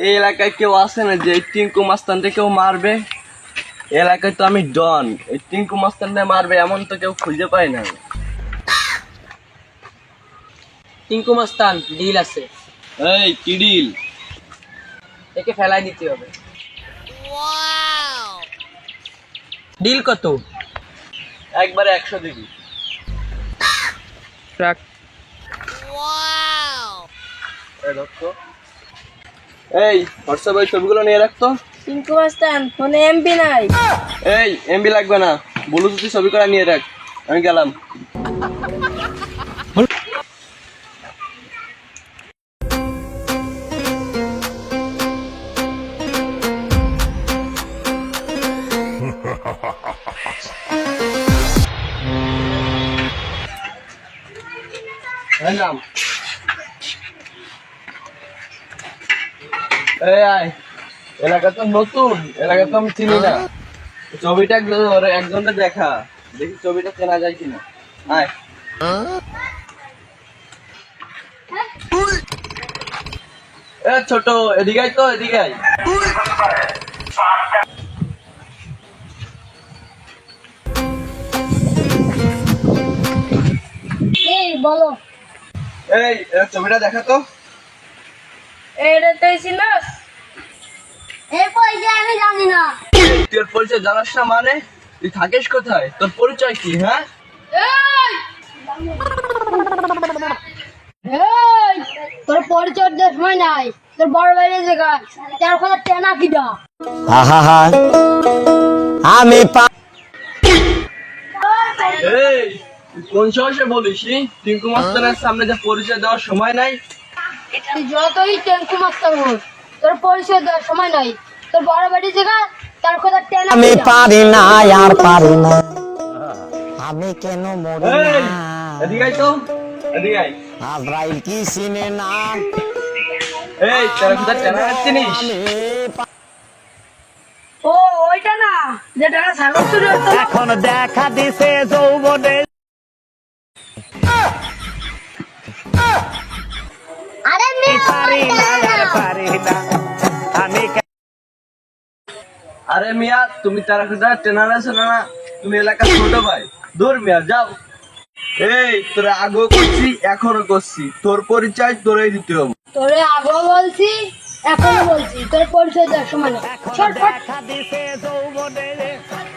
এই এলাকায় কেউ আছে না যে এই টিঙ্কু মাস্তানটা কেউ মারবে? এলাকায় তো আমি ডন, এই টিঙ্কু মাস্তানটা মারবে এমন তো কেউ খুঁজে পাই না। টিঙ্কু মাস্তান ডিল আছে, এই কি ডিল? একে ফেলাই দিতে হবে। ডিল কত? একবারে 100 দিবি। ট্রাক এই হোয়াটসঅ্যাপে ওই ছবিগুলো নিয়ে রাখতো। টিঙ্কু মাস্তান ফোনে এমবি নাই। এই এমবি লাগবে না, ব্লুটুথে ছবি করা নিয়ে রাখ, আমি গেলাম। গেলাম। এই আয়, এলাকা তো নতুন, এলাকা তো আমি চিনি না। ছবিটা একজনকে দেখা, দেখি ছবিটা চেনা যায় কিনা। আয় এ ছোট, এদিকে আয় তো, এদিকে আয়। এই বলো, এই ছবিটা দেখা তো। এটা তুই চিনস? এই পয়সা আমি জানি না। তোর পরিচয় জানাস না মানে? তুই থাকিস কোথায়? তোর পরিচয় কি? হ্যাঁ এই তোর পরিচয় দেওয়ার সময় নাই। তোর বড় বাইরে জায়গা তার কথা টেনা কিটা। আমি এই তুই কোন সাহসে বলিস টিঙ্কু মাস্টারের সামনে যে পরিচয় দেওয়ার সময় নাই? তুই যতই টিঙ্কু মাস্টার হোক, তোর পরিচয় দেওয়ার সময় নাই। তোর বড় বাড়ি জায়গা তার কথা টেনা আমি কিটা। পারি না আর পারি না, আমি কেন মরি এই না? এদিকে আয় তো, এদিকে আয়। আজরাইল কি চিনে না? এই তোর কথা চেনা চিনিস? আমি ও ওইটা না, যেটা ছাগল চুরি হতো। এখন দেখা দিছে যৌবনে। আরে পারি না আর পারি না, আমি আরে মিয়া, তুমি তার কথা চেনার আছো না? তুমি এলাকার ছোট ভাই, দূর মিয়া যাও। এই তোরা আগেও করছি, এখনো করছি, তোর পরিচয় তোরাই দিতে হবে। তোরে আগেও বলছি, এখনো বলছি, তোর পরিচয় দেওয়ার সময় নেই। ছটফট। দেখা দিছে যৌবনে,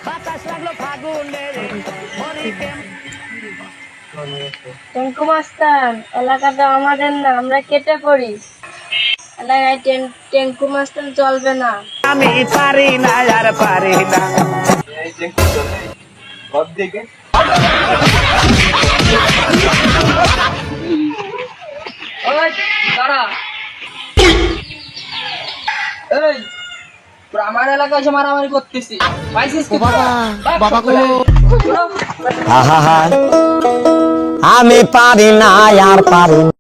বাতাস লাগলো ফাগুনে। টেঙ্কু মাস্তান, এলাকাটা আমাদের না, আমরা কেটে পড়ি। এলাকায় টেঙ্কু মাস্তান চলবে না। আমি পারি না আর পারি না। এই টেঙ্কু চলে, ঘর থেকে। ওই দাঁড়া, এই তোরা আমার এলাকায় এসে মারামারি করতেছি, পাইছিস কি? বাবা গো, আমি পারি না আর পারি না।